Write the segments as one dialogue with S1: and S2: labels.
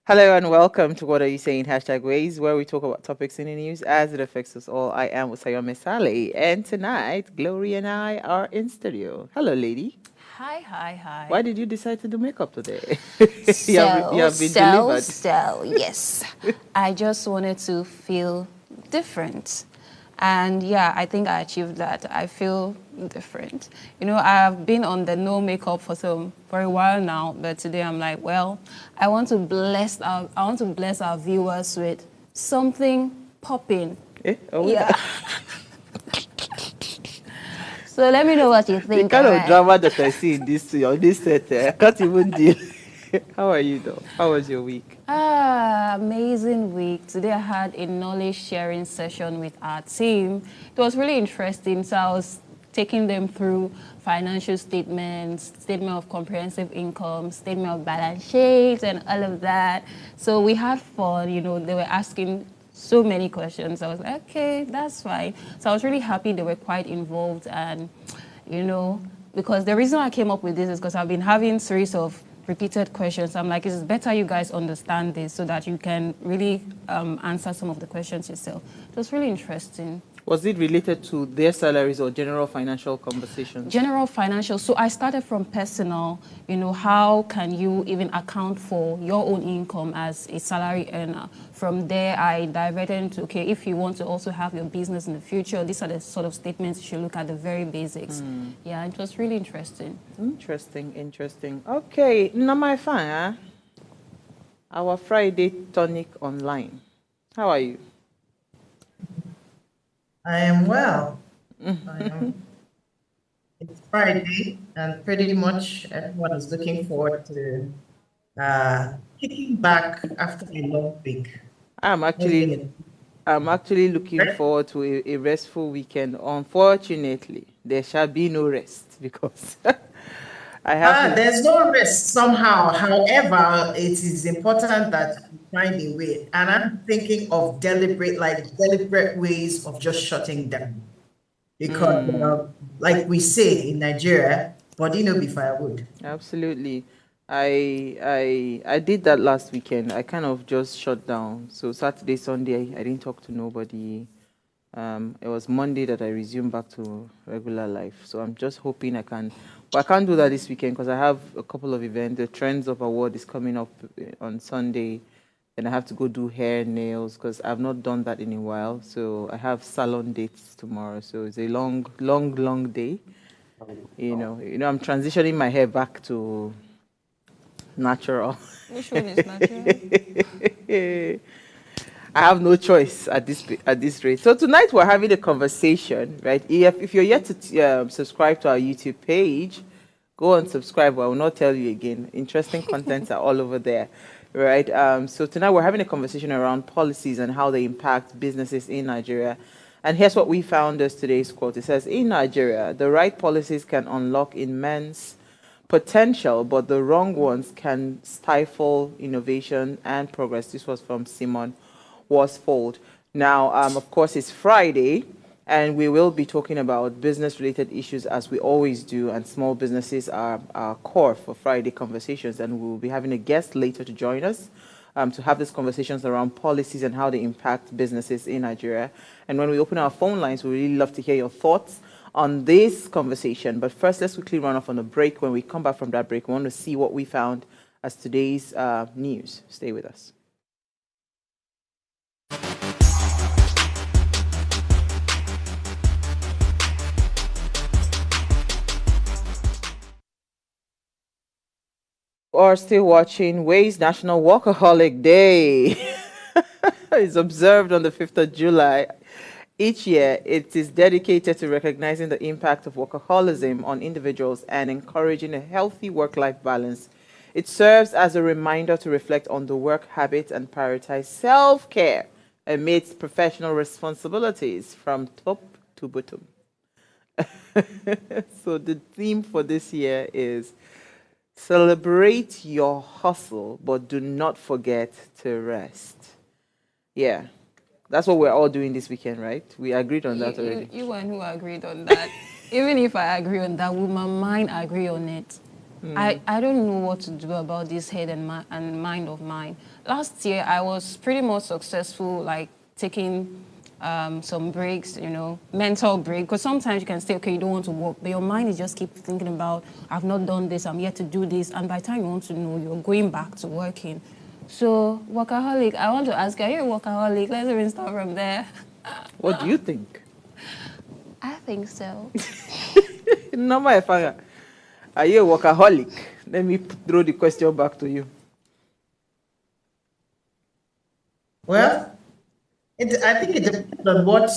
S1: Hello and welcome to What Are You Saying? #Ways, where we talk about topics in the news as it affects us all. I am Usayome Sally, and tonight Glory and I are in studio. Hello, lady.
S2: Hi, hi,
S1: Why
S2: hi.
S1: did you decide to do makeup today? You
S2: So,
S1: have been
S2: so,
S1: delivered.
S2: so, yes. I just wanted to feel different. And yeah, I think I achieved that. I feel different. You know, I've been on the no makeup for a while now, but today I'm like, well, I want to bless our viewers with something popping.
S1: Oh,
S2: Yeah. So let me know what you
S1: the
S2: think, all
S1: kind of
S2: right?
S1: drama that I see in this on this set, I can't even deal. How are you, though? How was your week?
S2: Amazing week. Today I had a knowledge sharing session with our team. It was really interesting. So I was taking them through financial statements, statement of comprehensive income, statement of balance sheets, and all of that. So we had fun. You know, they were asking so many questions. I was like, okay, that's fine. So I was really happy they were quite involved and, you know, because the reason I came up with this is because I've been having series of repeated questions. I'm like, it's better you guys understand this so that you can really answer some of the questions yourself. It was really interesting.
S1: Was it related to their salaries or general financial conversations?
S2: General financial. So I started from personal, you know, how can you even account for your own income as a salary earner? From there, I diverted into, okay, if you want to also have your business in the future, these are the sort of statements you should look at, the very basics. Yeah, it was really interesting.
S1: Interesting. Okay, now my fan, our Friday tonic online. How are you?
S3: I am well. I am. It's Friday, and pretty much everyone is looking forward to kicking back after a long week.
S1: I'm
S3: It's
S1: actually
S3: been
S1: I'm actually looking forward to a restful weekend. Unfortunately, there shall be no rest because I have to.
S3: there's no rest somehow. However, it is important that we find a way. And I'm thinking of deliberate ways of just shutting down. Because, like we say in Nigeria, body no be firewood.
S1: Absolutely. I did that last weekend. I kind of just shut down. So Saturday, Sunday, I didn't talk to nobody. It was Monday that I resumed back to regular life. So I'm just hoping I can, but I can't do that this weekend because I have a couple of events. The Trends of Award is coming up on Sunday, and I have to go do hair, nails because I've not done that in a while. So I have salon dates tomorrow. So it's a long day. I'm transitioning my hair back to natural.
S2: Which one is natural?
S1: I have no choice at this rate. So tonight we're having a conversation, right? If you're yet to subscribe to our YouTube page, go and subscribe. I will not tell you again. Interesting contents are all over there, right? So tonight we're having a conversation around policies and how they impact businesses in Nigeria. And here's what we found as today's quote. It says, in Nigeria, the right policies can unlock immense potential, but the wrong ones can stifle innovation and progress. This was from Simon Worsfold. Now, of course, it's Friday, and we will be talking about business-related issues as we always do, and small businesses are our core for Friday conversations, and we'll be having a guest later to join us to have these conversations around policies and how they impact businesses in Nigeria. And when we open our phone lines, we really love to hear your thoughts on this conversation. But first, let's quickly run off on a break. When we come back from that break, we want to see what we found as today's news. Stay with us. Or still watching Ways National Workaholic Day is observed on the 5th of July. Each year, it is dedicated to recognizing the impact of workaholism on individuals and encouraging a healthy work-life balance. It serves as a reminder to reflect on the work habits and prioritize self-care amidst professional responsibilities from top to bottom. So the theme for this year is celebrate your hustle, but do not forget to rest. Yeah, that's what we're all doing this weekend, right? We agreed on that already.
S2: You and who agreed on that. Even if I agree on that, will my mind agree on it? I don't know what to do about this head and mind of mine. Last year, I was pretty much successful, like taking some breaks, mental break. Because sometimes you can say, okay, you don't want to work, but your mind is just keep thinking about, I've not done this, I'm yet to do this. And by the time you want to know, you're going back to working. So, workaholic, I want to ask you, are you a workaholic? Let's even start from there.
S1: What do you think?
S2: I think so.
S1: Norma Efanga, are you a workaholic? Let me throw the question back to you.
S3: Well, I think it depends on what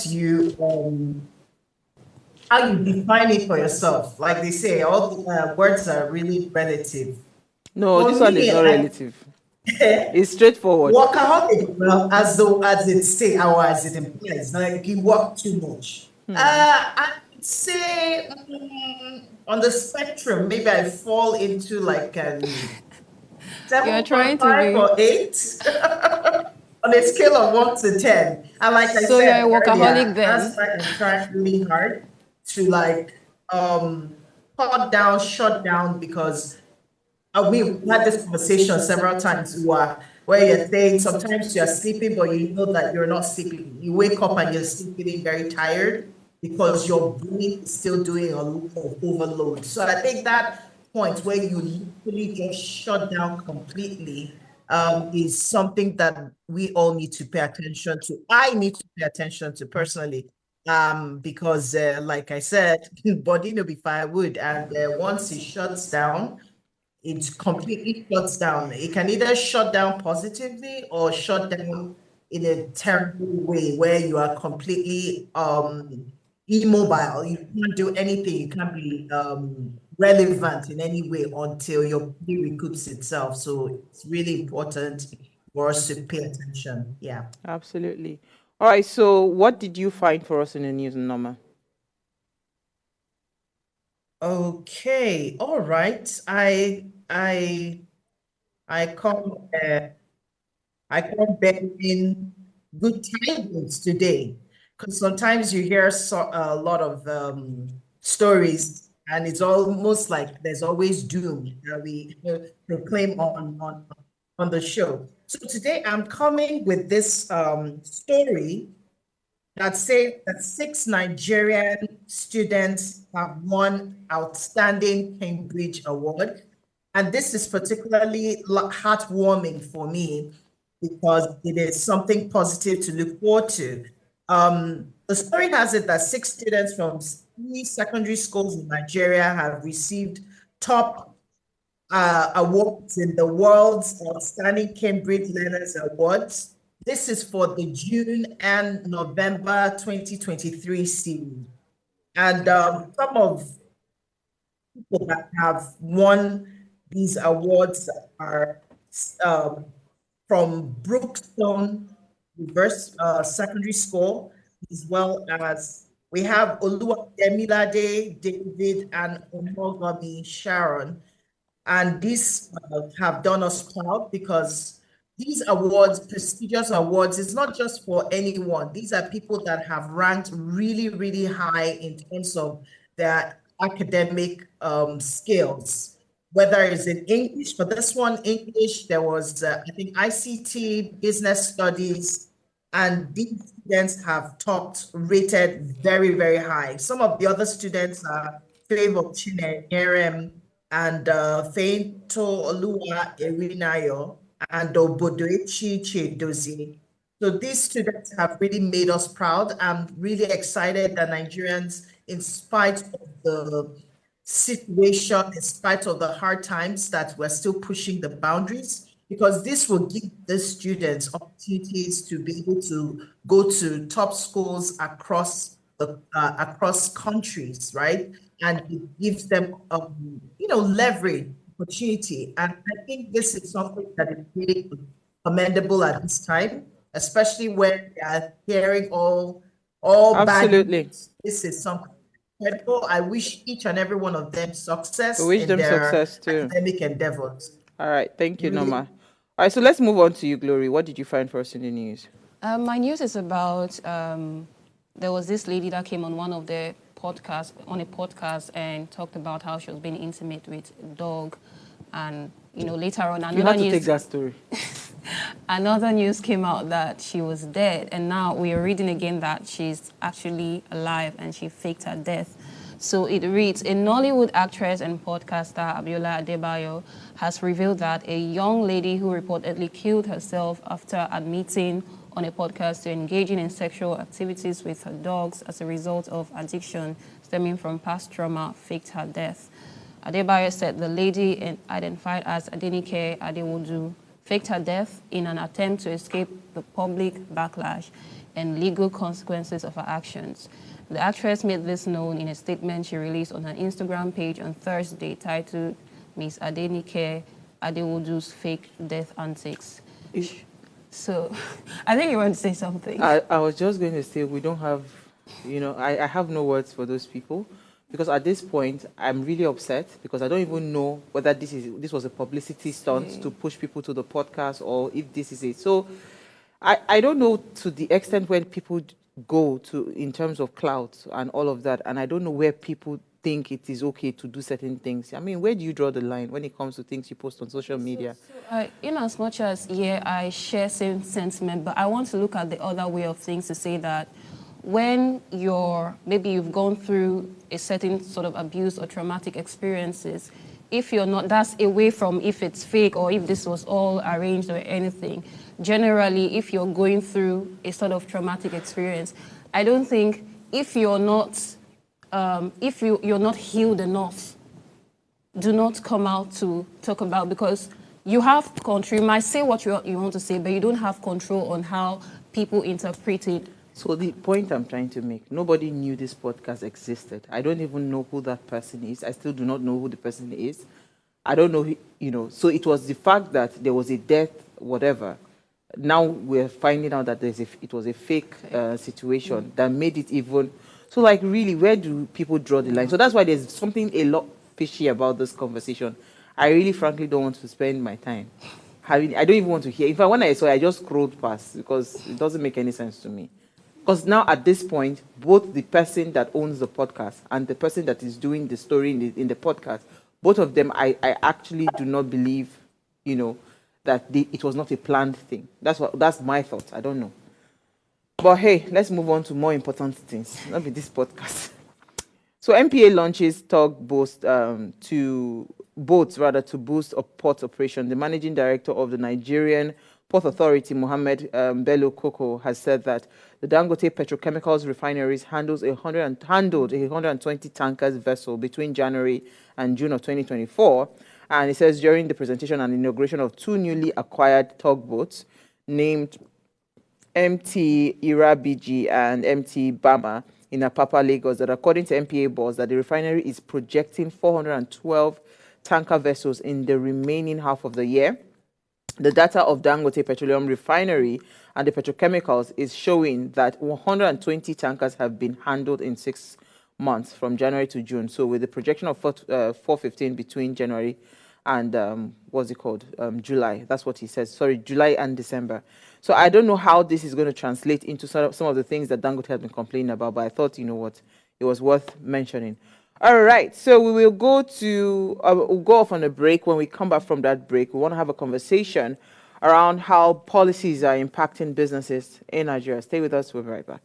S3: how you define it for yourself. Like they say, all words are really relative.
S1: No,
S3: For
S1: this one is
S3: me,
S1: not relative. It's straightforward.
S3: workaholic, well, as it say or as it implies, like you work too much. I would say on the spectrum, maybe I fall into like
S2: You're trying to
S3: 7.5
S2: be.
S3: or 8 on a scale of 1 to 10. And like I
S2: So you're
S3: said
S2: a workaholic
S3: earlier,
S2: then?
S3: that's why I'm trying really hard to like cut down, shut down, because we had this conversation several times where you're saying sometimes you're sleeping, but you know that you're not sleeping. You wake up and you're still feeling very tired because your brain is still doing a lot of overload. So I think that point where you literally just shut down completely is something that we all need to pay attention to. I need to pay attention to personally. Because like I said, body no be firewood, and once it shuts down, it completely shuts down. It can either shut down positively or shut down in a terrible way where you are completely immobile. You can't do anything. You can't be relevant in any way until your body recoups itself. So it's really important for us to pay attention. Yeah.
S1: Absolutely. All right. So, what did you find for us in the news, Norma?
S3: Okay. All right. I come I come bearing good tidings today, because sometimes you hear a lot of stories, and it's almost like there's always doom that we proclaim on the show. So today I'm coming with this story that says that 6 Nigerian students have won Outstanding Cambridge Award. And this is particularly heartwarming for me because it is something positive to look forward to. The story has it that 6 students from 3 secondary schools in Nigeria have received top awards in the world's Outstanding Cambridge Learners Awards. This is for the June and November 2023 series. And some of people that have won these awards are from Brookstone Reverse Secondary School, as well as we have Oluwademilade David and Omogami Sharon. And these have done us proud because these awards, prestigious awards, is not just for anyone. These are people that have ranked really, really high in terms of their academic skills, whether it's in English. For this one, English, there was, I think, ICT, business studies, and these students have topped, rated very, very high. Some of the other students are Favor Chinyerem and Feinto Oluwa Erinayo and Obodoechi Chedozi. So these students have really made us proud. I'm really excited that Nigerians, in spite of the situation, in spite of the hard times, that we're still pushing the boundaries, because this will give the students opportunities to be able to go to top schools across the across countries, right? And it gives them leverage, opportunity. And I think this is something that is really commendable at this time, especially when we are hearing all bad
S1: Absolutely.
S3: news. This is something incredible. I wish each and every one of them
S1: We
S3: success
S1: wish
S3: in
S1: them
S3: their
S1: success too.
S3: academic endeavors.
S1: All right. Thank you,
S3: Really.
S1: Norma. All right. So, let's move on to you, Glory. What did you find for us in the news?
S2: My news is about there was this lady that came on one of the on a podcast and talked about how she was being intimate with a dog, and later on
S1: You have to take that story.
S2: another news came out that she was dead, and now we are reading again that she's actually alive and she faked her death. So it reads, a Nollywood actress and podcaster, Abiola Adebayo, has revealed that a young lady who reportedly killed herself after admitting on a podcast to engaging in sexual activities with her dogs as a result of addiction stemming from past trauma faked her death. Adebayo said the lady, identified as Adenike Adewodu, faked her death in an attempt to escape the public backlash and legal consequences of her actions. The actress made this known in a statement she released on her Instagram page on Thursday titled Miss Adenike Adewodu's Fake Death Antics. So, I think you want to say something.
S1: I was just going to say we don't have, I have no words for those people, because at this point I'm really upset because I don't even know whether this was a publicity stunt to push people to the podcast or if this is it. So I don't know to the extent when people go to in terms of clout and all of that, and I don't know where people think it is okay to do certain things. I mean, where do you draw the line when it comes to things you post on social media?
S2: In as much as, I share same sentiment, but I want to look at the other way of things to say that when maybe you've gone through a certain sort of abuse or traumatic experiences, if you're not, that's away from if it's fake or if this was all arranged or anything. Generally, if you're going through a sort of traumatic experience, I don't think if you're not you're not healed enough, do not come out to talk about, because you have control. You might say what you want to say, but you don't have control on how people interpret it.
S1: So the point I'm trying to make, nobody knew this podcast existed. I don't even know who that person is. I still do not know who the person is. I don't know, so it was the fact that there was a death, whatever. Now we're finding out that it was a fake situation that made it even. So, like, really, where do people draw the line? So that's why there's something a lot fishy about this conversation. I really, frankly, don't want to spend my time. I don't even want to hear. In fact, when I saw it, I just scrolled past because it doesn't make any sense to me. Because now, at this point, both the person that owns the podcast and the person that is doing the story in the podcast, both of them, I actually do not believe, that it was not a planned thing. That's my thought. I don't know. But hey, let's move on to more important things. Not be this podcast. So MPA launches boats to boost a port operation. The managing director of the Nigerian Port Authority, Mohammed Bello Koko, has said that the Dangote Petrochemicals refineries handled a 120 tankers vessel between January and June of 2024. And it says during the presentation and inauguration of two newly acquired tugboats named MT Irabiji and MT Bama in Apapa, Lagos, that according to MPA boss, that the refinery is projecting 412 tanker vessels in the remaining half of the year. The data of Dangote Petroleum Refinery and the petrochemicals is showing that 120 tankers have been handled in 6 months from January to June. So with the projection of 415 between January and July. That's what he says. Sorry, July and December. So I don't know how this is going to translate into some of the things that Dangote has been complaining about, but I thought, it was worth mentioning. All right, so we will we'll go off on a break. When we come back from that break, we want to have a conversation around how policies are impacting businesses in Nigeria. Stay with us. We'll be right back.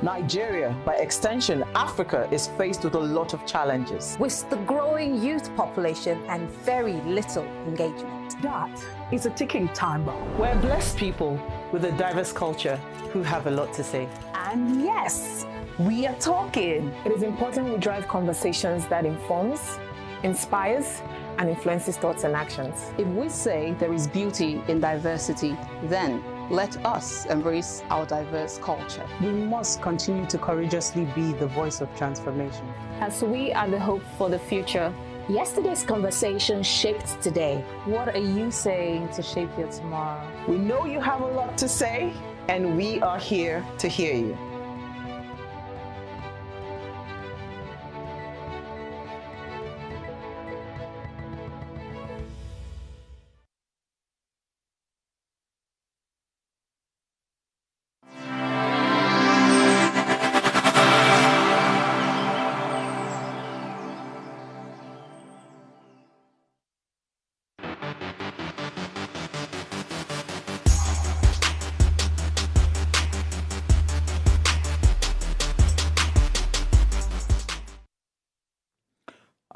S1: Nigeria, by extension, Africa, is faced with a lot of challenges.
S4: With the growing youth population and very little engagement.
S5: That is a ticking time bomb.
S1: We're blessed people with a diverse culture who have a lot to say.
S5: And yes, we are talking.
S6: It is important we drive conversations that informs, inspires, and influences thoughts and actions.
S7: If we say there is beauty in diversity, then let us embrace our diverse culture.
S8: We must continue to courageously be the voice of transformation.
S6: As we are the hope for the future,
S4: Yesterday's conversation shaped today.
S9: What are you saying to shape your tomorrow?
S1: We know you have a lot to say, and we are here to hear you.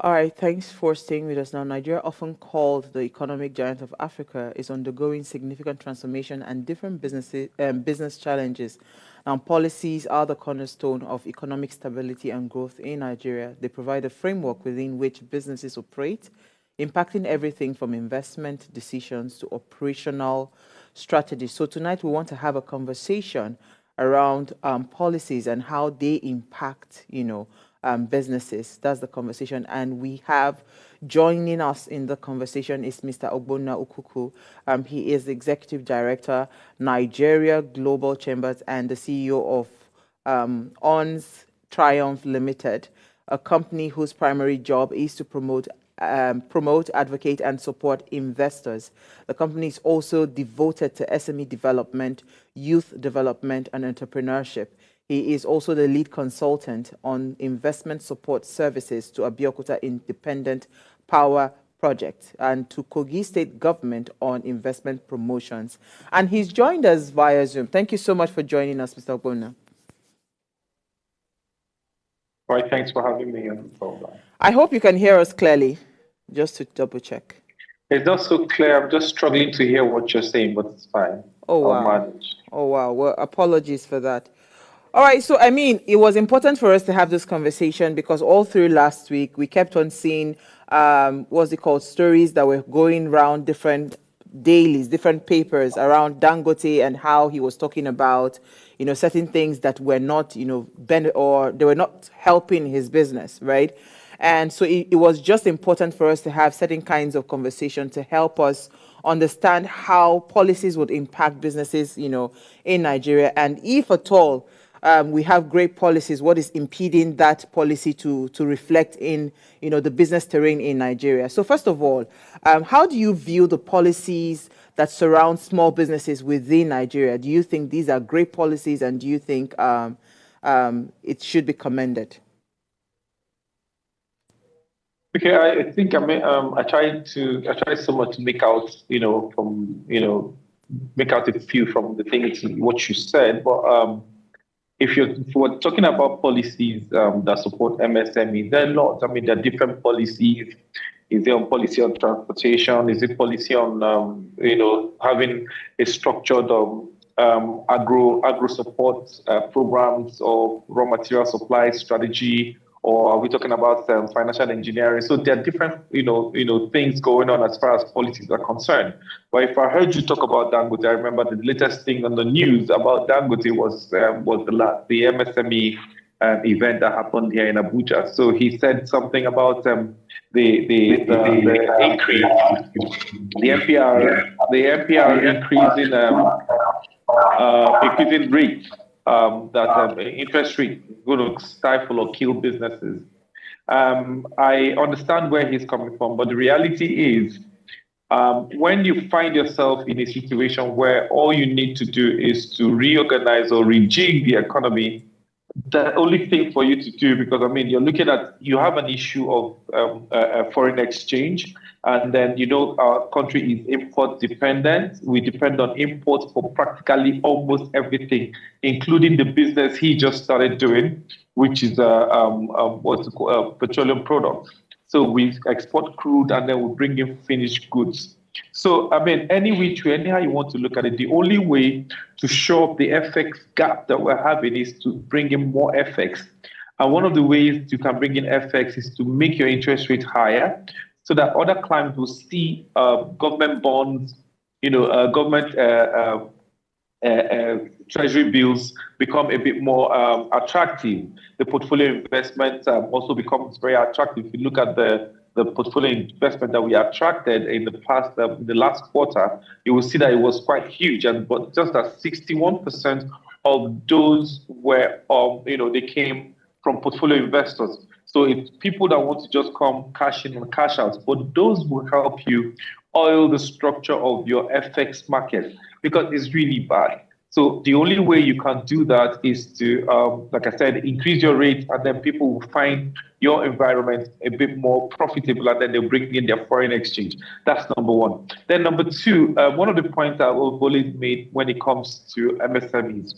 S1: All right, thanks for staying with us now. Nigeria, often called the economic giant of Africa, is undergoing significant transformation and different business challenges. Now, policies are the cornerstone of economic stability and growth in Nigeria. They provide a framework within which businesses operate, impacting everything from investment decisions to operational strategies. So tonight we want to have a conversation around policies and how they impact, businesses. That's the conversation. And we have joining us in the conversation is Mr. Ogbonna Ukuku. He is the Executive Director, Nigeria Global Chambers, and the CEO of ONS Triumph Limited, a company whose primary job is to promote, advocate, and support investors. The company is also devoted to SME development, youth development, and entrepreneurship. He is also the lead consultant on investment support services to Abeokuta Independent Power Project and to Kogi State Government on investment promotions. And he's joined us via Zoom. Thank you so much for joining us, Mr. Ogbonna.
S10: All right, thanks for having me on the program.
S1: I hope you can hear us clearly, just to double check.
S10: It's not so clear. I'm just struggling to hear what you're saying, but it's fine.
S1: Oh, wow.
S10: I'll manage.
S1: Oh, wow. Well, apologies for that. All right. So, I mean, it was important for us to have this conversation because all through last week, we kept on seeing, stories that were going around different dailies, different papers around Dangote and how he was talking about, certain things that were not, or they were not helping his business, right? And so it was just important for us to have certain kinds of conversation to help us understand how policies would impact businesses, in Nigeria. And if at all, we have great policies, what is impeding that policy to reflect in, the business terrain in Nigeria? So first of all, how do you view the policies that surround small businesses within Nigeria? Do you think these are great policies, and do you think it should be commended?
S10: Okay, I think I tried so much to make out, make out a few from the things what you said, but if we're talking about policies that support MSME, there are lots. I mean, there are different policies. Is there a policy on transportation? Is it policy on having a structured agro support programs or raw material supply strategy? Or are we talking about financial engineering? So there are different, things going on as far as policies are concerned. But if I heard you talk about Dangote, I remember the latest thing on the news about Dangote was the MSME event that happened here in Abuja. So he said something about the increase, the NPR increasing rate. That interest rate is going to stifle or kill businesses. I understand where he's coming from, but the reality is when you find yourself in a situation where all you need to do is to reorganize or rejig the economy, the only thing for you to do, because I mean, you have an issue of foreign exchange, and then our country is import dependent. We depend on imports for practically almost everything, including the business he just started doing, which is petroleum products. So we export crude and then we bring in finished goods. So, I mean, anyhow you want to look at it, the only way to show up the FX gap that we're having is to bring in more FX. And one of the ways you can bring in FX is to make your interest rate higher so that other clients will see government bonds, government treasury bills become a bit more attractive. The portfolio investment also becomes very attractive. If you look at the portfolio investment that we attracted in the last quarter, you will see that it was quite huge, but just that 61% of those were, they came from portfolio investors. So it's people that want to just come cash in and cash out, but those will help you oil the structure of your FX market because it's really bad. So the only way you can do that is to, like I said, increase your rate, and then people will find your environment a bit more profitable, and then they'll bring in their foreign exchange. That's number one. Then number two, one of the points I've always made when it comes to MSMEs.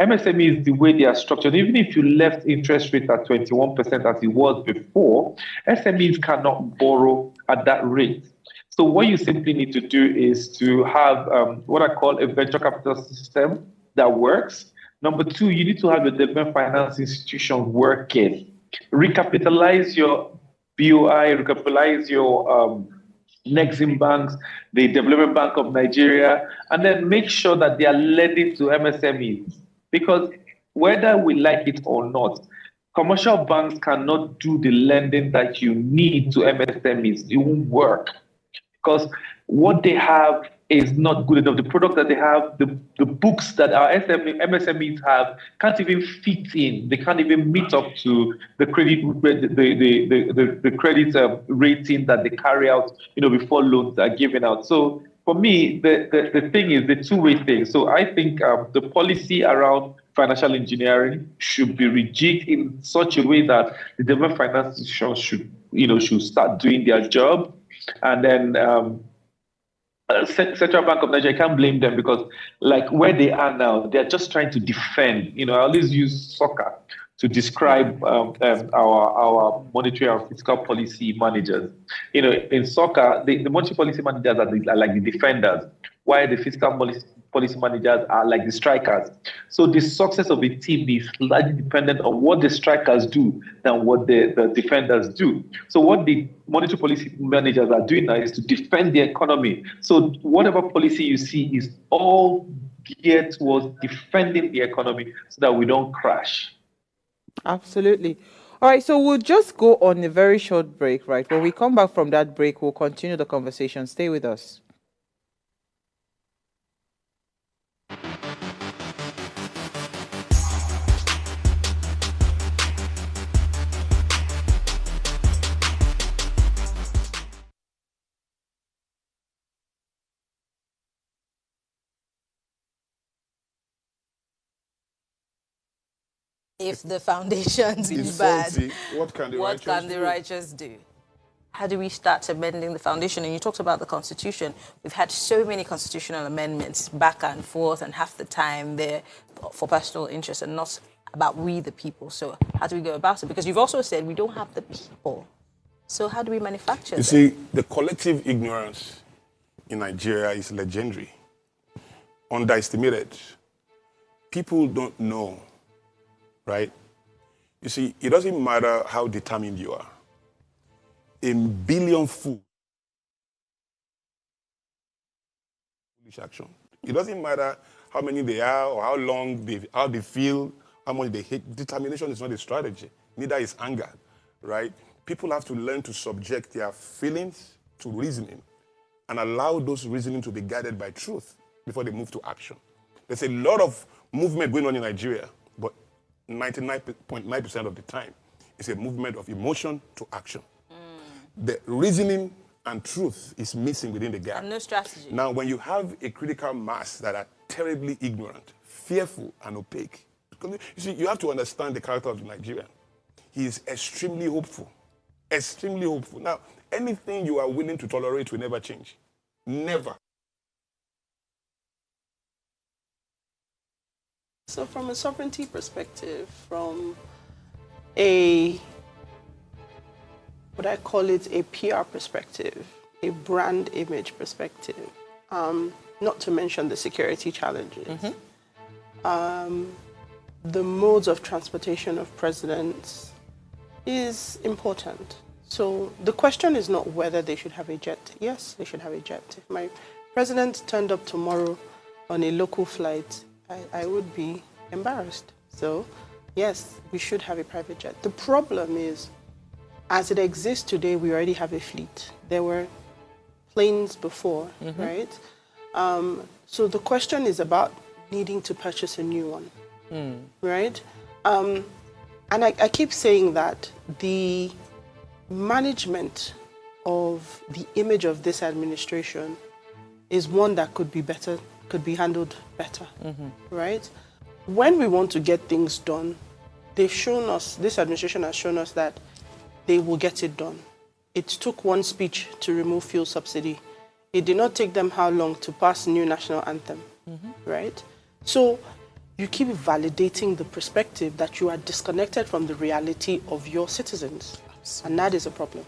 S10: MSMEs, the way they are structured, even if you left interest rate at 21% as it was before, SMEs cannot borrow at that rate. So what you simply need to do is to have what I call a venture capital system that works. Number two, you need to have a development finance institution working. Recapitalize your BOI, recapitalize your Nexim banks, the Development Bank of Nigeria, and then make sure that they are lending to MSMEs. Because whether we like it or not, commercial banks cannot do the lending that you need to MSMEs. It won't work. Because what they have is not good enough. The product that they have, the books that our MSMEs have, can't even fit in. They can't even meet up to the credit the credit rating that they carry out, before loans are given out. So for me, the thing is the two-way thing. So I think the policy around financial engineering should be rejigged in such a way that the development finance institutions should start doing their job. And then Central Bank of Nigeria, I can't blame them, because like where they are now, they're just trying to defend. I always use soccer to describe our monetary and fiscal policy managers. In soccer, the monetary policy managers are like the defenders, while the fiscal policy managers are like the strikers. So the success of a team is largely dependent on what the strikers do than what the defenders do. So what the monetary policy managers are doing now is to defend the economy. So whatever policy you see is all geared towards defending the economy so that we don't crash.
S1: Absolutely. All right, so we'll just go on a very short break, right? When we come back from that break, we'll continue the conversation. Stay with us.
S11: If the foundations be bad,
S12: what can the righteous do?
S11: How do we start amending the foundation? And you talked about the Constitution. We've had so many constitutional amendments back and forth, and half the time they're for personal interest and not about we the people. So how do we go about it? Because you've also said we don't have the people. So how do we manufacture them?
S12: You see, the collective ignorance in Nigeria is legendary, underestimated. People don't know. Right? You see, it doesn't matter how determined you are. A billion fools. Foolish action. It doesn't matter how many they are or how long how they feel, how much they hate. Determination is not a strategy. Neither is anger. Right? People have to learn to subject their feelings to reasoning and allow those reasoning to be guided by truth before they move to action. There's a lot of movement going on in Nigeria, but 99.9% of the time, it's a movement of emotion to action. The reasoning and truth is missing within the gap.
S11: And no strategy.
S12: Now, when you have a critical mass that are terribly ignorant, fearful, and opaque, you see, you have to understand the character of the Nigerian. He is extremely hopeful. Extremely hopeful. Now, anything you are willing to tolerate will never change. Never.
S13: So from a sovereignty perspective, from a, what I call it, a PR perspective, a brand image perspective, not to mention the security challenges, the modes of transportation of presidents is important. So the question is not whether they should have a jet. Yes, they should have a jet. If my president turned up tomorrow on a local flight, I would be embarrassed. So, yes, we should have a private jet. The problem is, as it exists today, we already have a fleet. There were planes before, right? So the question is about needing to purchase a new one, right? And I keep saying that the management of the image of this administration is one that could be better could be handled better, right? When we want to get things done, they've shown us, this administration has shown us that they will get it done. It took one speech to remove fuel subsidy. It did not take them how long to pass new national anthem, right? So you keep validating the perspective that you are disconnected from the reality of your citizens. Absolutely. And that is a problem.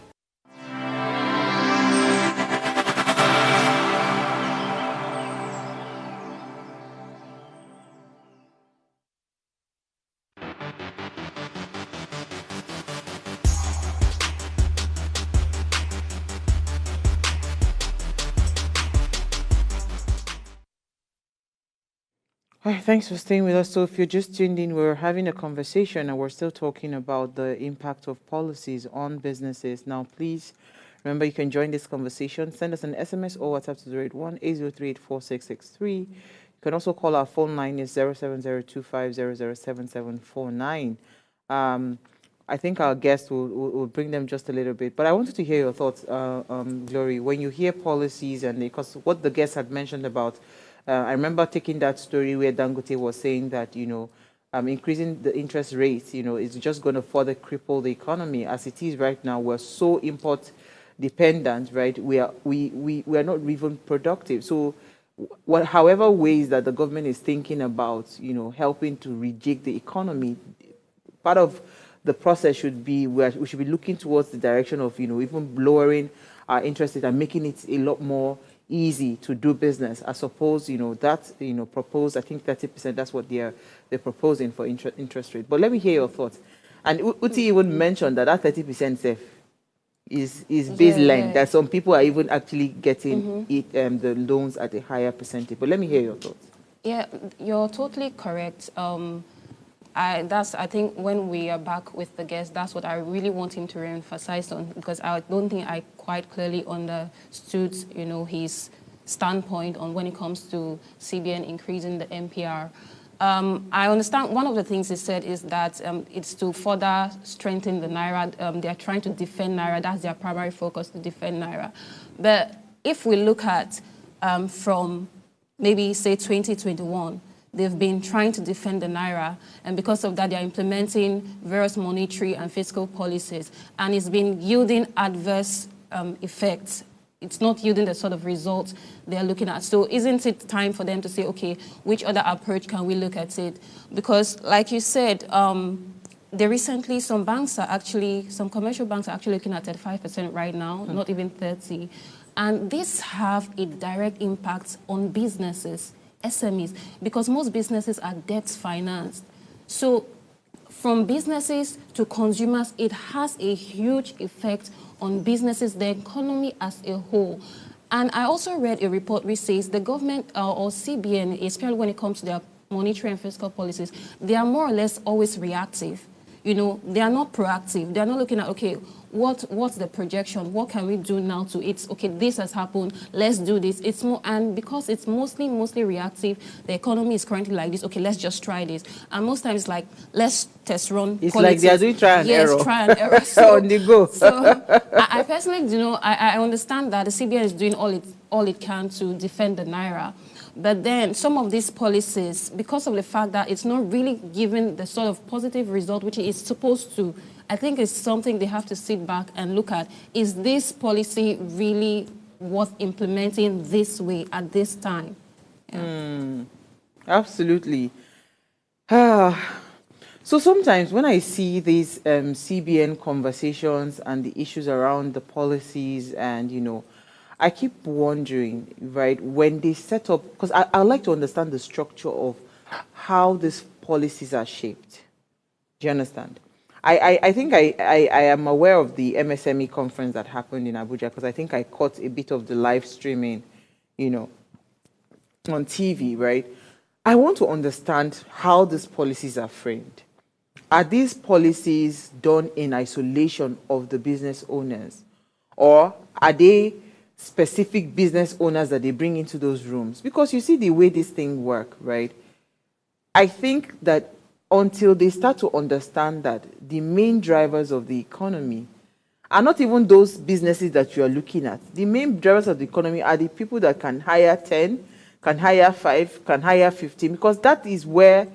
S1: All right, thanks for staying with us. So if you're just tuned in, we're having a conversation and we're still talking about the impact of policies on businesses. Now, please remember you can join this conversation. Send us an SMS or WhatsApp to 081-803-4663. You can also call our phone line is 07025007749. I think our guest will bring them just a little bit. But I wanted to hear your thoughts, Glory, when you hear policies and because what the guest had mentioned about I remember taking that story where Dangote was saying that, increasing the interest rates, is just going to further cripple the economy. As it is right now, we're so import dependent, right? We are not even productive. So however ways that the government is thinking about, helping to rejig the economy, part of the process should be we should be looking towards the direction of, even lowering our interest rate and making it a lot more easy to do business. I suppose, that, proposed, I think 30%, that's what they're proposing for interest rate. But let me hear your thoughts. And Uti even mentioned that 30% safe is baseline, yeah. That some people are even actually getting the loans at a higher percentage. But let me hear your thoughts.
S2: Yeah, you're totally correct. I think when we are back with the guest, that's what I really want him to re-emphasize on, because I don't think I quite clearly understood, his standpoint on when it comes to CBN increasing the MPR. I understand one of the things he said is that it's to further strengthen the Naira. They're trying to defend Naira. That's their primary focus, to defend Naira. But if we look at from maybe, say, 2021, they've been trying to defend the Naira, and because of that, they're implementing various monetary and fiscal policies, and it's been yielding adverse effects. It's not yielding the sort of results they're looking at. So isn't it time for them to say, okay, which other approach can we look at it? Because like you said, recently some commercial banks are actually looking at 35% right now, not even 30%. And this have a direct impact on businesses, SMEs, because most businesses are debt financed. So from businesses to consumers, it has a huge effect on businesses, the economy as a whole. And I also read a report which says the government or CBN, especially when it comes to their monetary and fiscal policies, they are more or less always reactive. They are not proactive. They are not looking at, okay, what's the projection? What can we do now to it? Okay, this has happened. Let's do this. It's more, and because it's mostly reactive, the economy is currently like this. Okay, let's just try this. And most times, like, let's test run.
S1: It's like they are doing try and error.
S2: Yes, try and error. So,
S1: on the go.
S2: So I personally, I understand that the CBN is doing all it can to defend the Naira. But then some of these policies, because of the fact that it's not really giving the sort of positive result which it is supposed to, I think it's something they have to sit back and look at. Is this policy really worth implementing this way at this time? Yeah.
S1: Absolutely. So sometimes when I see these CBN conversations and the issues around the policies and, I keep wondering, right, when they set up, because I like to understand the structure of how these policies are shaped. Do you understand? I think I am aware of the MSME conference that happened in Abuja, because I think I caught a bit of the live streaming, on TV, right? I want to understand how these policies are framed. Are these policies done in isolation of the business owners? Or are they specific business owners that they bring into those rooms? Because you see the way this thing work, right? I think that until they start to understand that the main drivers of the economy are not even those businesses that you are looking at. The main drivers of the economy are the people that can hire 10, can hire 5, can hire 15, because that is where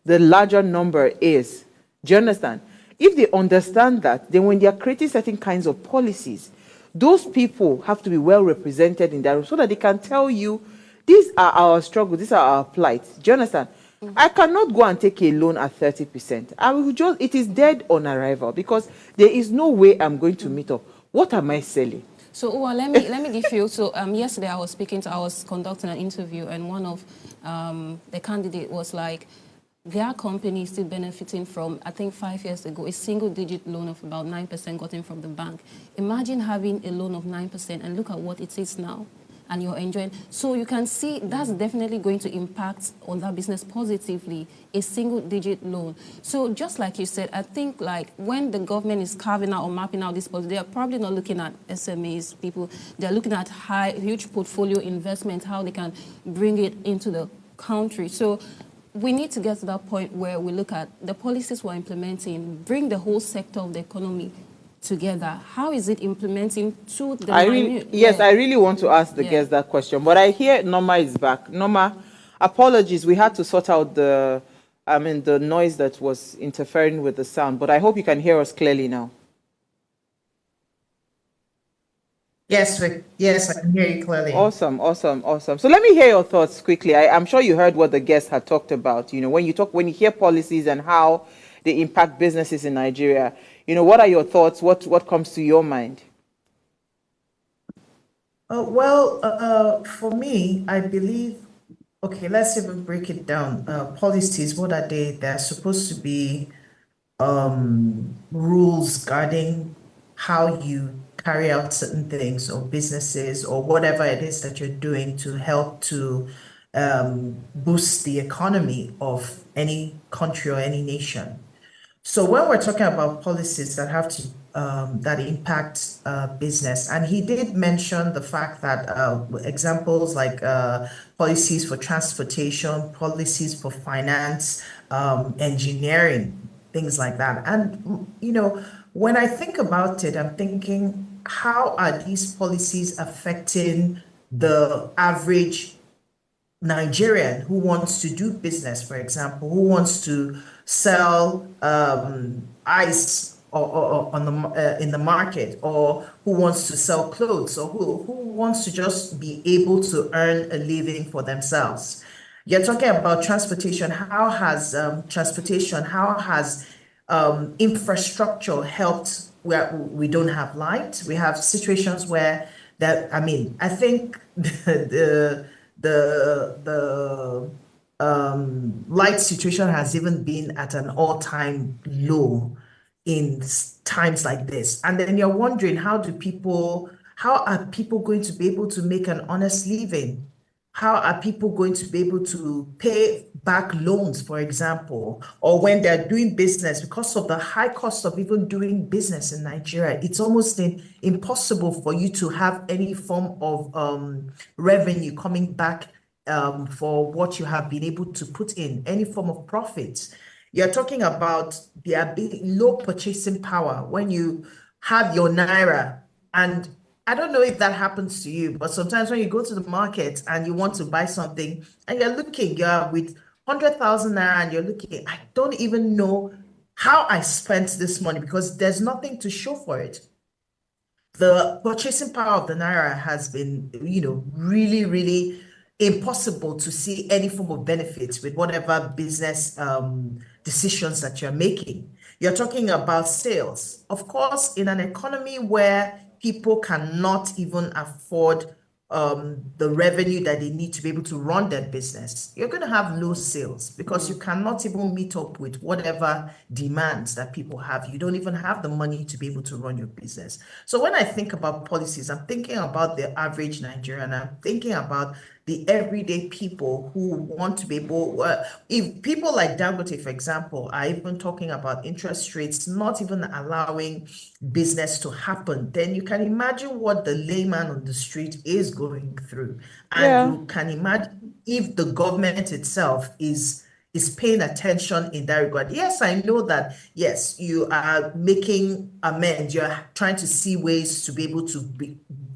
S1: the larger number is. Do you understand? If they understand that, then when they are creating certain kinds of policies, those people have to be well represented in that room so that they can tell you, these are our struggles, these are our plights. Do you understand? I cannot go and take a loan at 30%. I will just, it is dead on arrival because there is no way I'm going to meet up. What am I selling?
S2: So, well, let me give you. So, yesterday I was conducting an interview, and one of the candidate was like, their company is still benefiting from, I think 5 years ago, a single-digit loan of about 9% gotten from the bank. Imagine having a loan of 9% and look at what it is now, and you're enjoying. So you can see that's definitely going to impact on that business positively, a single-digit loan. So just like you said, I think like when the government is carving out or mapping out this policy, they are probably not looking at SMEs, people. They're looking at huge portfolio investment, how they can bring it into the country. So we need to get to that point where we look at the policies we're implementing, bring the whole sector of the economy together. How is it implementing to the
S1: Yes, I really want to ask the guest that question, but I hear Norma is back. Norma, apologies, we had to sort out the noise that was interfering with the sound, but I hope you can hear us clearly now.
S3: Yes, yes, I can hear you clearly.
S1: Awesome. So let me hear your thoughts quickly. I'm sure you heard what the guest had talked about. You know, when you hear policies and how they impact businesses in Nigeria, you know, what are your thoughts? What comes to your mind?
S3: For me, I believe, okay, let's even break it down. Policies, what are they? They're supposed to be rules guarding how you carry out certain things or businesses or whatever it is that you're doing to help to boost the economy of any country or any nation. So when we're talking about policies that have to that impact business, and he did mention the fact that examples like policies for transportation, policies for finance, engineering, things like that. And you know, when I think about it, I'm thinking, how are these policies affecting the average Nigerian who wants to do business, for example, who wants to sell ice or on the in the market, or who wants to sell clothes, or who wants to just be able to earn a living for themselves. You're talking about transportation. How has infrastructure helped where we don't have light? We have situations where that, I mean, I think the light situation has even been at an all-time low in times like this. And then you're wondering, how are people going to be able to make an honest living? How are people going to be able to pay back loans, for example, or when they're doing business? Because of the high cost of even doing business in Nigeria, it's almost impossible for you to have any form of revenue coming back for what you have been able to put in, any form of profits. You're talking about the low purchasing power when you have your naira. And I don't know if that happens to you, but sometimes when you go to the market and you want to buy something and you're with 100,000 naira and you're looking, I don't even know how I spent this money because there's nothing to show for it. The purchasing power of the naira has been, you know, really, really impossible to see any form of benefits with whatever business decisions that you're making. You're talking about sales. Of course, in an economy where people cannot even afford the revenue that they need to be able to run their business, you're going to have low sales because you cannot even meet up with whatever demands that people have. You don't even have the money to be able to run your business. So when I think about policies, I'm thinking about the average Nigerian. I'm thinking about the everyday people who want to be able, if people like Dangote, for example, are even talking about interest rates, not even allowing business to happen, then you can imagine what the layman on the street is going through. And you can imagine if the government itself is is paying attention in that regard. Yes, I know that, yes, you are making amends. You're trying to see ways to be able to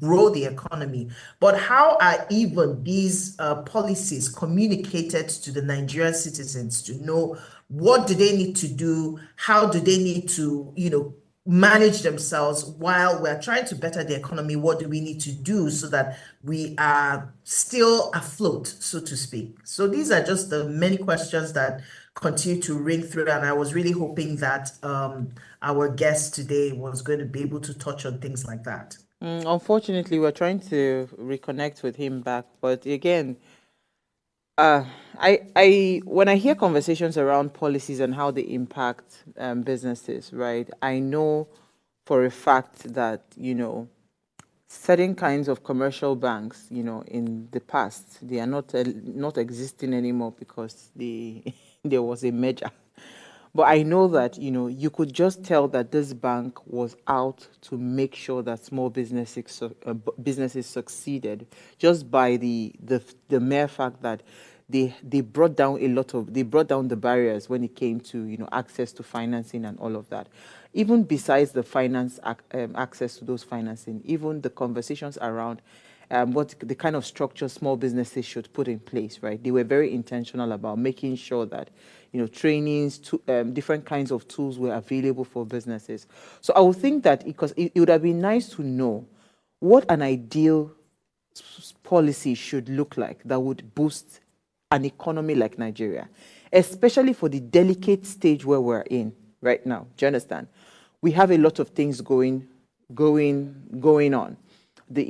S3: grow the economy. But how are even these policies communicated to the Nigerian citizens to know what do they need to do? How do they need to, manage themselves while we're trying to better the economy? What do we need to do so that we are still afloat, so to speak? So these are just the many questions that continue to ring through, and I was really hoping that our guest today was going to be able to touch on things like that.
S1: Unfortunately, we're trying to reconnect with him back, but again, when I hear conversations around policies and how they impact businesses, right? I know for a fact that certain kinds of commercial banks, in the past, they are not existing anymore because there was a merger. But I know that you could just tell that this bank was out to make sure that small businesses succeeded just by the mere fact that they brought down the barriers when it came to access to financing and all of that. Even besides the access to those financing, even the conversations around what the kind of structure small businesses should put in place, right? They were very intentional about making sure that trainings, different kinds of tools were available for businesses. So I would think that because it would have been nice to know what an ideal policy should look like that would boost an economy like Nigeria, especially for the delicate stage where we're in right now. Do you understand? We have a lot of things going on. The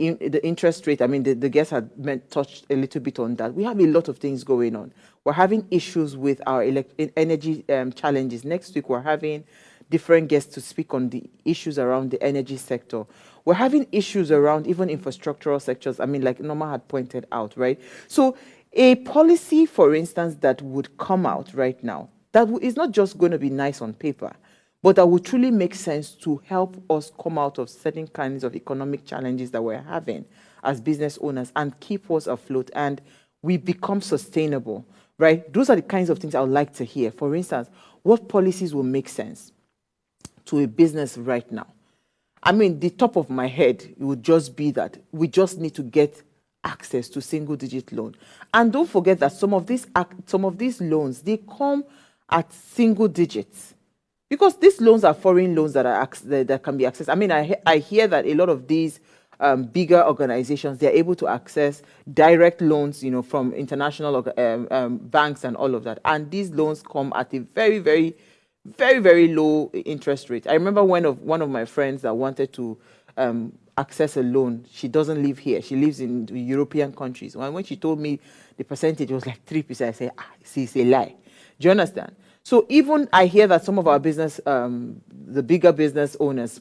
S1: interest rate, I mean, the guests had touched a little bit on that. We have a lot of things going on. We're having issues with our energy challenges. Next week, we're having different guests to speak on the issues around the energy sector. We're having issues around even infrastructural sectors, I mean, like Norma had pointed out, right? So a policy, for instance, that would come out right now, that is not just going to be nice on paper, but that would truly make sense to help us come out of certain kinds of economic challenges that we're having as business owners and keep us afloat and we become sustainable, right? Those are the kinds of things I would like to hear. For instance, what policies will make sense to a business right now? I mean, the top of my head, it would just be that we just need to get access to single-digit loan. And don't forget that some of these loans, they come at single digits. Because these loans are foreign loans that can be accessed. I mean, I hear that a lot of these bigger organizations, they're able to access direct loans, from international banks and all of that. And these loans come at a very, very, very, very low interest rate. I remember one of my friends that wanted to access a loan. She doesn't live here. She lives in the European countries. When she told me the percentage was like 3%, I said, see, it's a lie. Do you understand? So even I hear that some of our business, the bigger business owners,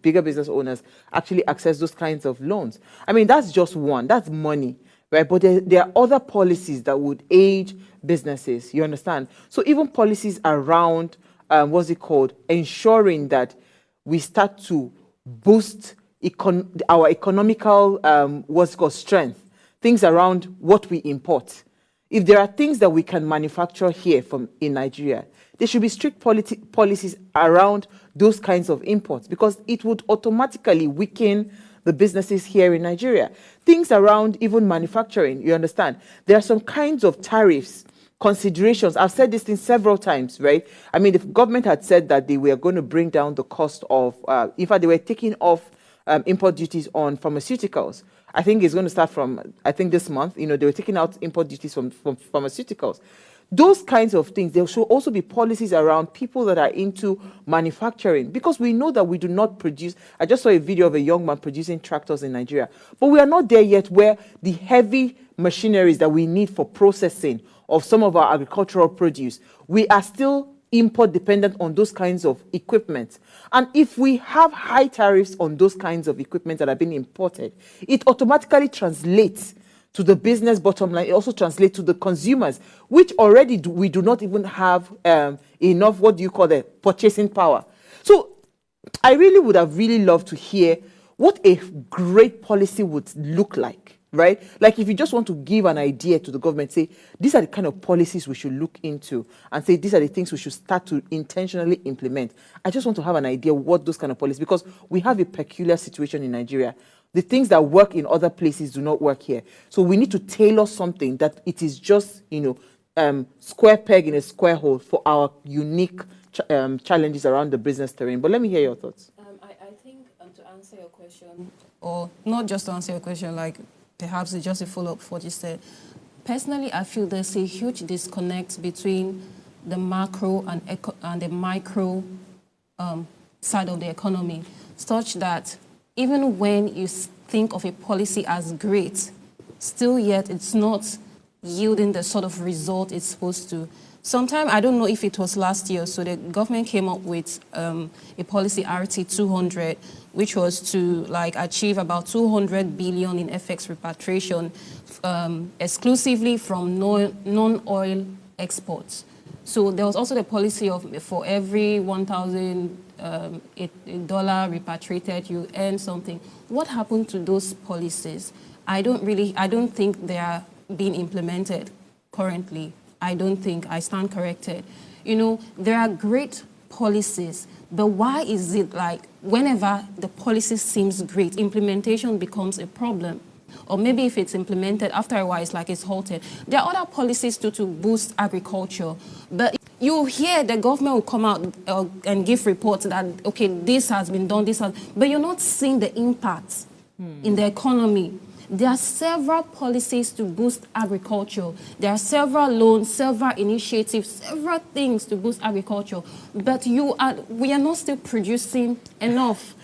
S1: bigger business owners actually access those kinds of loans. I mean, that's just one. That's money, right? But there are other policies that would aid businesses. You understand? So even policies around, ensuring that we start to boost our economical, strength. Things around what we import. If there are things that we can manufacture here in Nigeria, there should be strict policies around those kinds of imports because it would automatically weaken the businesses here in Nigeria. Things around even manufacturing, you understand? There are some kinds of tariffs, considerations. I've said this thing several times, right? I mean, the government had said that they were going to bring down the cost of, in fact, they were taking off import duties on pharmaceuticals. I think it's going to start from, this month, they were taking out import duties from pharmaceuticals. Those kinds of things, there should also be policies around people that are into manufacturing because we know that we do not produce. I just saw a video of a young man producing tractors in Nigeria, but we are not there yet where the heavy machineries that we need for processing of some of our agricultural produce, we are still import dependent on those kinds of equipment. And if we have high tariffs on those kinds of equipment that are being imported, it automatically translates to the business bottom line. It also translates to the consumers, which already we do not even have enough, purchasing power. So I really would have loved to hear what a great policy would look like right? Like if you just want to give an idea to the government, say, these are the kind of policies we should look into, and say, these are the things we should start to intentionally implement. I just want to have an idea what those kind of policies, because we have a peculiar situation in Nigeria. The things that work in other places do not work here. So we need to tailor something that it is just, square peg in a square hole for our unique challenges around the business terrain. But let me hear your thoughts.
S2: I think to answer your question, or not just to answer your question, like perhaps it's just a follow-up for what you said. Personally, I feel there's a huge disconnect between the macro and the micro side of the economy, such that even when you think of a policy as great, still yet it's not yielding the sort of result it's supposed to. Sometime, I don't know if it was last year, so the government came up with a policy RT 200, which was to achieve about 200 billion in FX repatriation exclusively from non-oil exports. So there was also the policy of for every $1,000 repatriated, you earn something. What happened to those policies? I don't think they are being implemented currently. I don't think. I stand corrected. There are great policies, but why is it like whenever the policy seems great, implementation becomes a problem? Or maybe if it's implemented, after a while, it's like it's halted. There are other policies to boost agriculture, but you hear the government will come out and give reports that, okay, this has been done, but you're not seeing the impact in the economy. There are several policies to boost agriculture. There are several loans, several initiatives, several things to boost agriculture. But we are not still producing enough.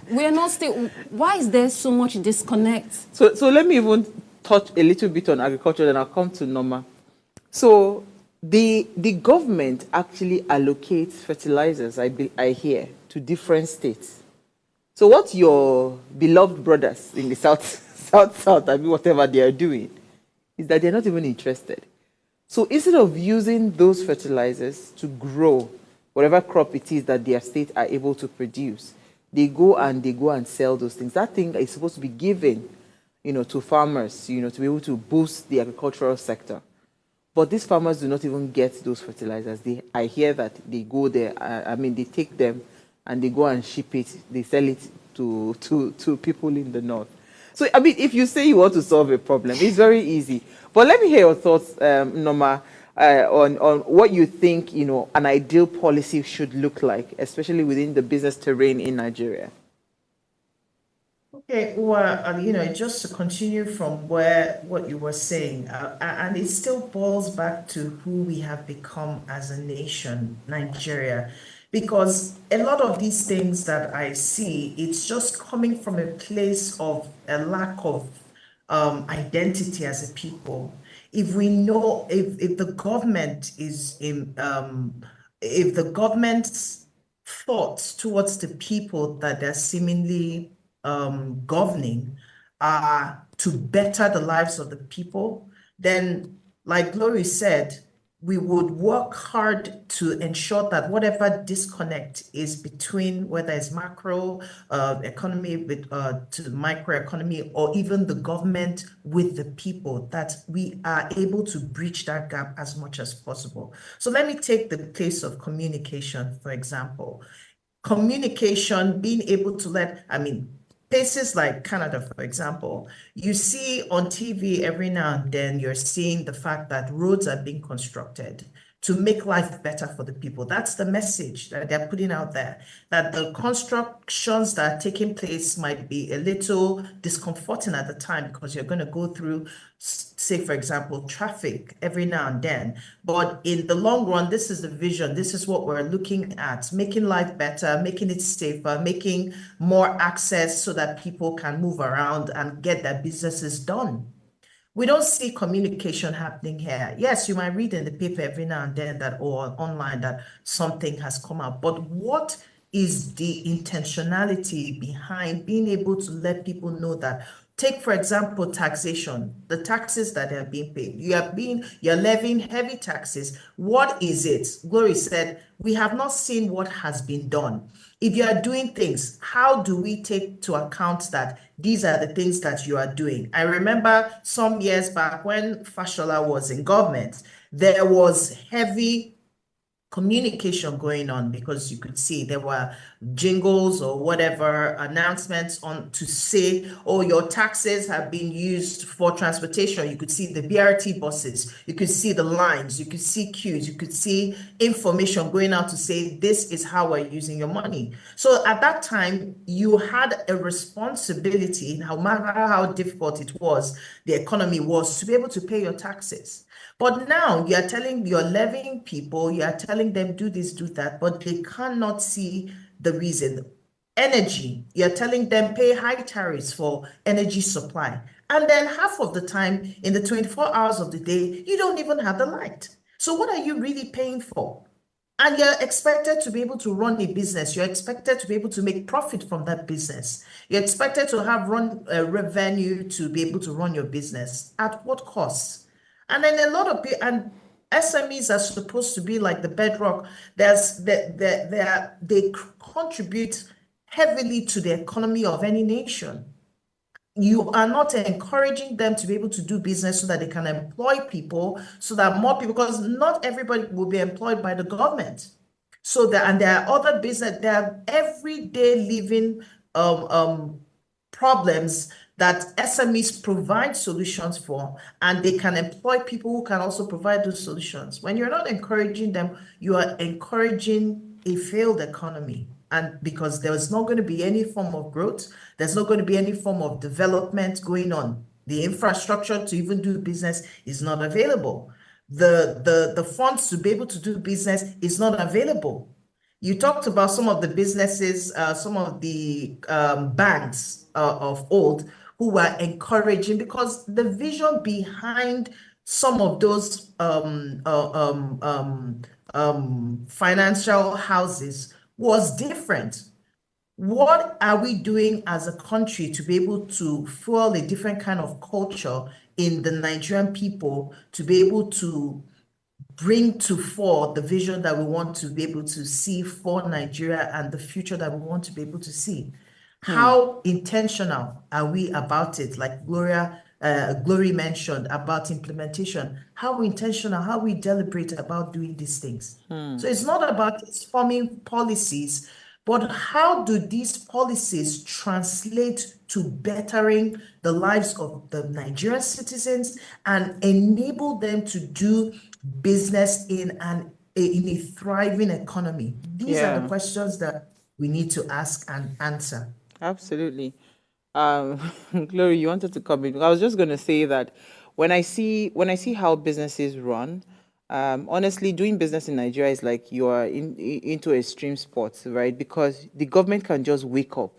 S2: We are not still. Why is there so much disconnect?
S1: So let me even touch a little bit on agriculture, then I'll come to Norma. So the government actually allocates fertilizers, I hear, to different states. So what your beloved brothers in the south, whatever they are doing, is that they're not even interested. So instead of using those fertilizers to grow whatever crop it is that their state are able to produce, they go and sell those things. That thing is supposed to be given, to farmers, to be able to boost the agricultural sector. But these farmers do not even get those fertilizers. I hear that they go there, they take them and they go and ship it, they sell it to people in the north. So, if you say you want to solve a problem, it's very easy. But let me hear your thoughts, Norma, on what you think, an ideal policy should look like, especially within the business terrain in Nigeria.
S3: Okay, well, just to continue from what you were saying, and it still boils back to who we have become as a nation, Nigeria. Because a lot of these things that I see, it's just coming from a place of a lack of identity as a people. If we know, if the government is if the government's thoughts towards the people that they're seemingly governing are to better the lives of the people, then, like Glory said, we would work hard to ensure that whatever disconnect is between whether it's macro economy to micro economy, or even the government with the people, that we are able to bridge that gap as much as possible. So let me take the case of communication, for example. Communication, being able to places like Canada, for example, you see on TV every now and then, you're seeing the fact that roads are being constructed to make life better for the people. That's the message that they're putting out there, that the constructions that are taking place might be a little discomforting at the time because you're going to go through, say, for example, traffic every now and then. But in the long run, this is the vision. This is what we're looking at, making life better, making it safer, making more access so that people can move around and get their businesses done. We don't see communication happening here. Yes, you might read in the paper every now and then that, or online, that something has come out. But what is the intentionality behind being able to let people know that Take, for example, taxation, the taxes that are being paid. You're levying heavy taxes. What is it? Glory said, we have not seen what has been done. If you are doing things, how do we take to account that these are the things that you are doing? I remember some years back when Fashola was in government, there was heavy communication going on because you could see there were jingles or whatever announcements on to say, oh, your taxes have been used for transportation. You could see the BRT buses, you could see the lines, you could see queues, you could see information going out to say this is how we're using your money. So at that time, you had a responsibility, no matter how difficult it was, the economy was, to be able to pay your taxes. But now you're levying people, you are telling them do this, do that, but they cannot see the reason. Energy, you're telling them pay high tariffs for energy supply. And then half of the time in the 24 hours of the day, you don't even have the light. So what are you really paying for? And you're expected to be able to run a business. You're expected to be able to make profit from that business. You're expected to have revenue to be able to run your business. At what cost? And then a lot of people, and SMEs are supposed to be like the bedrock. They contribute heavily to the economy of any nation. You are not encouraging them to be able to do business so that they can employ people, so that more people, because not everybody will be employed by the government. So that, and there are other business, there are everyday living problems that SMEs provide solutions for, and they can employ people who can also provide those solutions. When you're not encouraging them, you are encouraging a failed economy. And because there's not going to be any form of growth, there's not going to be any form of development going on. The infrastructure to even do business is not available. The funds to be able to do business is not available. You talked about some of the businesses, some of the banks of old who were encouraging, because the vision behind some of those financial houses was different. What are we doing as a country to be able to fuel a different kind of culture in the Nigerian people to be able to bring to fore the vision that we want to be able to see for Nigeria and the future that we want to be able to see? How intentional are we about it? Like Glory mentioned about implementation. How intentional, how we deliberate about doing these things. So it's not about forming policies, but how do these policies translate to bettering the lives of the Nigerian citizens and enable them to do business in a thriving economy? These are the questions that we need to ask and answer.
S1: Absolutely. Glory, you wanted to comment. I was just going to say that when I see how businesses run, honestly, doing business in Nigeria is like you are into extreme sports, right? Because the government can just wake up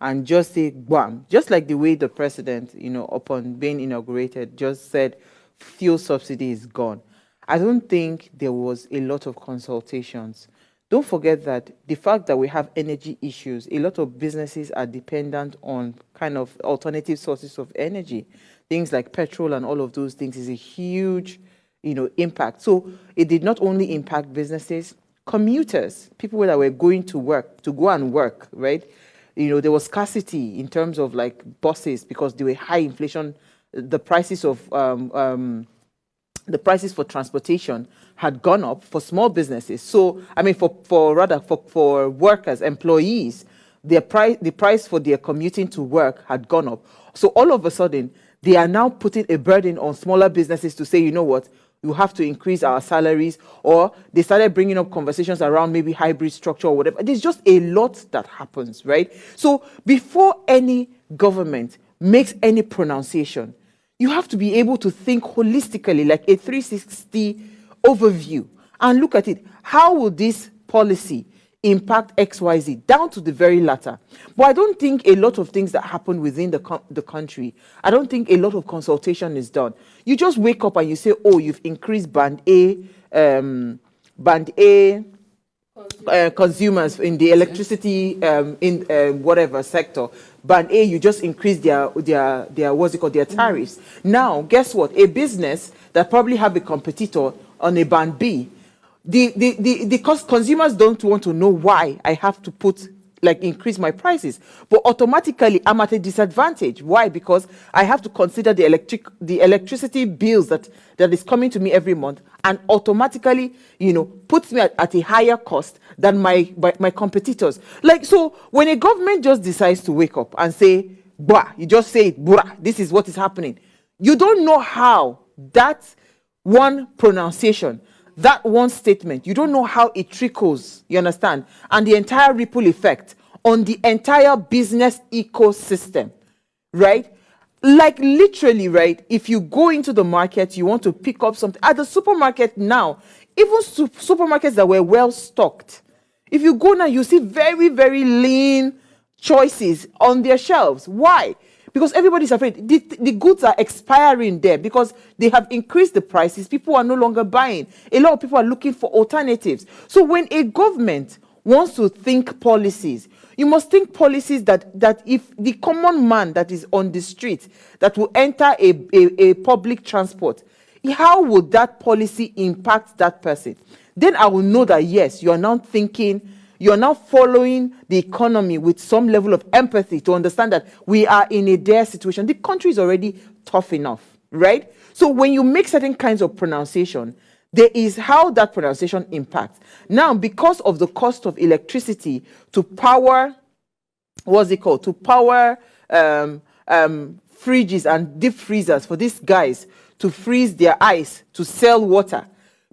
S1: and just say, bam, just like the way the president, upon being inaugurated, just said, fuel subsidy is gone. I don't think there was a lot of consultations. Don't forget that the fact that we have energy issues, a lot of businesses are dependent on kind of alternative sources of energy. Things like petrol and all of those things is a huge, impact. So it did not only impact businesses, commuters, people that were going to work, to go and work, right? There was scarcity in terms of like buses because there were high inflation. The prices of the prices for transportation had gone up for small businesses. So, I mean, for workers, employees, the price for their commuting to work had gone up. So all of a sudden, they are now putting a burden on smaller businesses to say, you know what, you have to increase our salaries, or they started bringing up conversations around maybe hybrid structure or whatever. There's just a lot that happens, right? So before any government makes any pronunciation, you have to be able to think holistically, like a 360 overview, and look at it. How will this policy impact XYZ down to the very latter? But I don't think a lot of things that happen within the country, I don't think a lot of consultation is done. You just wake up and you say, oh, you've increased band A consumers in the electricity in whatever sector. Band A, you just increase their what's it called, their tariffs. Now, guess what? A business that probably have a competitor on a band B, the consumers don't want to know why I have to increase my prices, but automatically I'm at a disadvantage. Why? Because I have to consider the electricity bills that is coming to me every month, and automatically, puts me at a higher cost than my competitors. So when a government just decides to wake up and say, "Bah," you just say, "Bura, this is what is happening." You don't know how that one pronunciation, that one statement, you don't know how it trickles, you understand? And the entire ripple effect on the entire business ecosystem, right? Like literally, right? If you go into the market, you want to pick up something. At the supermarket now, even supermarkets that were well stocked, if you go now, you see very, very lean choices on their shelves. Why? Because everybody's afraid. The goods are expiring there because they have increased the prices. People are no longer buying. A lot of people are looking for alternatives. So when a government wants to think policies, you must think policies that if the common man that is on the street that will enter a public transport, how would that policy impact that person? Then I will know that, yes, you are now thinking, you are now following the economy with some level of empathy to understand that we are in a dire situation. The country is already tough enough, right? So when you make certain kinds of pronunciation, there is how that pronunciation impacts. Now, because of the cost of electricity to power, what's it called? To power fridges and deep freezers for these guys to freeze their ice, to sell water.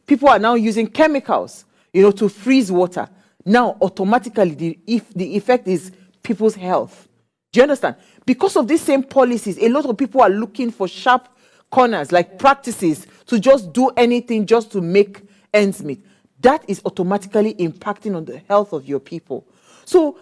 S1: People are now using chemicals, to freeze water. Now, automatically, the effect is people's health. Do you understand? Because of these same policies, a lot of people are looking for sharp corners, like practices, to just do anything just to make ends meet. That is automatically impacting on the health of your people. So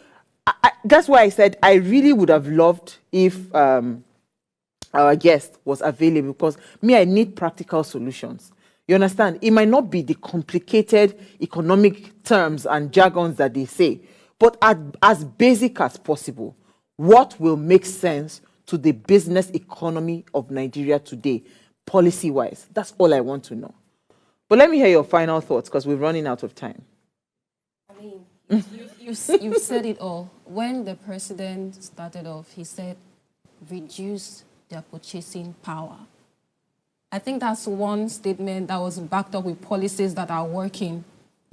S1: that's why I said I really would have loved if our guest was available, because I need practical solutions. You understand? It might not be the complicated economic terms and jargons that they say, but as basic as possible. What will make sense to the business economy of Nigeria today, policy-wise? That's all I want to know. But let me hear your final thoughts, because we're running out of time.
S2: I mean, you've said it all. When the president started off, he said, reduce their purchasing power. I think that's one statement that was backed up with policies that are working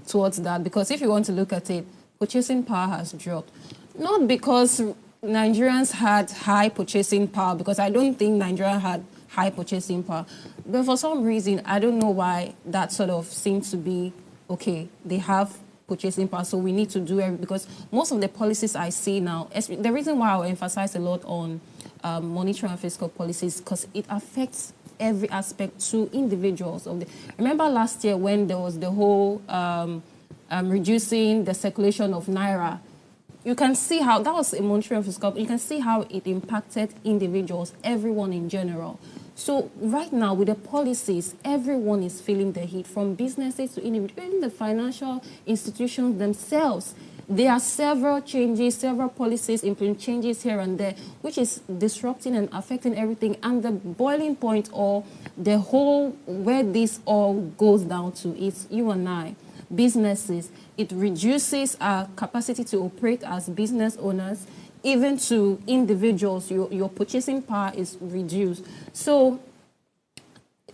S2: towards that. Because if you want to look at it, purchasing power has dropped. Not because Nigerians had high purchasing power, because I don't think Nigeria had high purchasing power. But for some reason, I don't know why that sort of seems to be, okay, they have purchasing power, so we need to do everything. Because most of the policies I see now, the reason why I emphasize a lot on monetary and fiscal policies, because it affects every aspect to individuals. Remember last year when there was the whole reducing the circulation of Naira, you can see how that was a monetary and fiscal. You can see how it impacted individuals, everyone in general. So right now with the policies, everyone is feeling the heat, from businesses to individuals, even the financial institutions themselves. There are several changes, several policies, implement changes here and there, which is disrupting and affecting everything. And the boiling point, or the whole, where this all goes down to, is you and I, businesses. It reduces our capacity to operate as business owners. Even to individuals, your purchasing power is reduced. So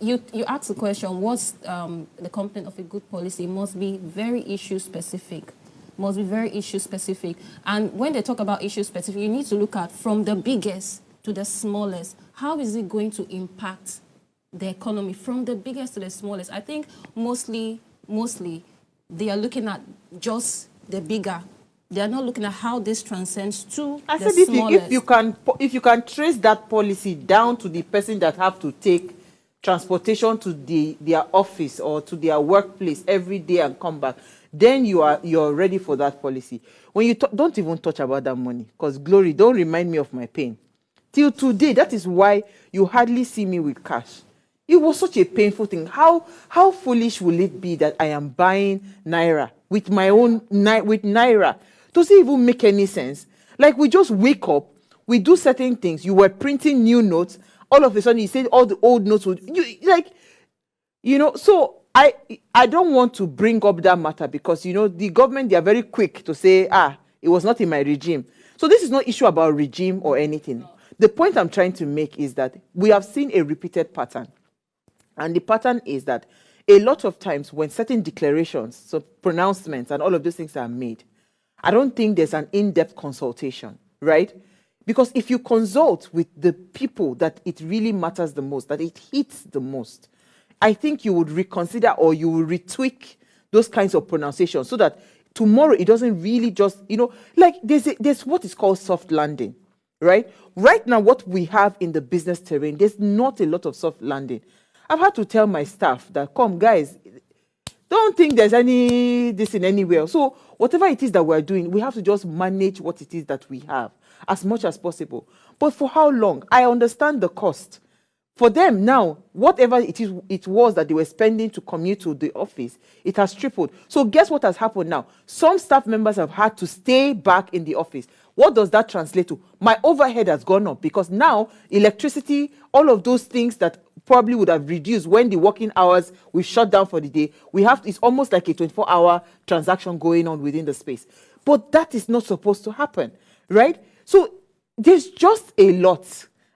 S2: you ask the question, what's the component of a good policy? It must be very issue specific. Must be very issue specific. And when they talk about issue specific, you need to look at from the biggest to the smallest. How is it going to impact the economy from the biggest to the smallest? I think mostly they are looking at just the bigger. They are not looking at how this transcends to the smallest.
S1: If you can trace that policy down to the person that have to take transportation to their office or to their workplace every day and come back, then you're ready for that policy. When you don't even touch about that money, because Glory, don't remind me of my pain. Till today, that is why you hardly see me with cash. It was such a painful thing. How foolish will it be that I am buying Naira with my own, with Naira. Does it even make any sense? Like, we just wake up, we do certain things. You were printing new notes. All of a sudden, you said all the old notes would, so I don't want to bring up that matter because, the government, they are very quick to say, it was not in my regime. So this is not issue about regime or anything. The point I'm trying to make is that we have seen a repeated pattern. And the pattern is that a lot of times when certain declarations, so pronouncements and all of those things are made, I don't think there's an in-depth consultation, right? Because if you consult with the people that it really matters the most, that it hits the most, I think you would reconsider or you will retweak those kinds of pronunciations so that tomorrow it doesn't really just, like there's what is called soft landing, right? Right now, what we have in the business terrain, there's not a lot of soft landing. I've had to tell my staff that, come, guys, don't think there's this in anywhere. So whatever it is that we're doing, we have to just manage what it is that we have as much as possible. But for how long? I understand the cost. For them now, whatever it was that they were spending to commute to the office, it has tripled. So guess what has happened now? Some staff members have had to stay back in the office. What does that translate to? My overhead has gone up because now electricity, all of those things that probably would have reduced when the working hours we shut down for the day, it's almost like a 24-hour transaction going on within the space. But that is not supposed to happen, right? So there's just a lot,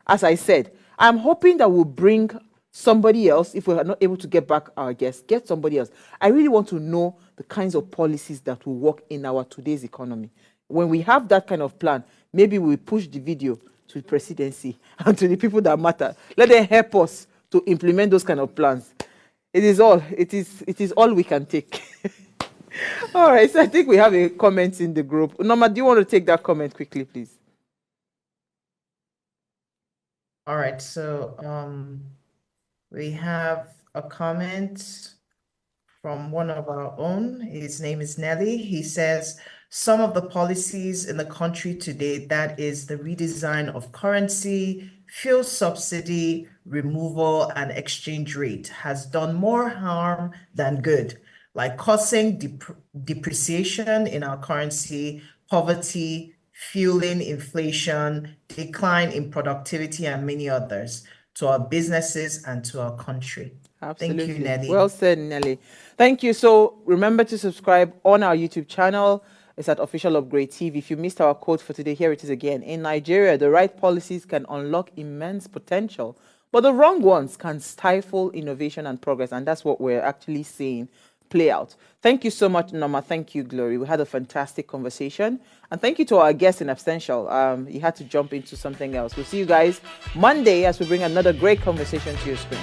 S1: as I said. I'm hoping that we'll bring somebody else. If we're not able to get back our guests, get somebody else. I really want to know the kinds of policies that will work in our today's economy. When we have that kind of plan, maybe we'll push the video to the presidency and to the people that matter. Let them help us to implement those kind of plans. It is all we can take. All right, so I think we have a comment in the group. Norma, do you want to take that comment quickly, please?
S3: All right, so we have a comment from one of our own. His name is Nelly. He says, some of the policies in the country today, that is the redesign of currency, fuel subsidy, removal, and exchange rate, has done more harm than good, like causing depreciation in our currency, poverty, fueling inflation, decline in productivity, and many others to our businesses and to our country.
S1: Absolutely.
S3: Thank you, Nelly.
S1: Well said, Nelly. Thank you. So remember to subscribe on our YouTube channel. It's at Official Upgrade TV. If you missed our quote for today, here it is again. In Nigeria, the right policies can unlock immense potential, but the wrong ones can stifle innovation and progress. And that's what we're actually seeing play out. Thank you so much, Norma. Thank you, Glory. We had a fantastic conversation. And thank you to our guest in absentia. He had to jump into something else. We'll see you guys Monday as we bring another great conversation to your screen.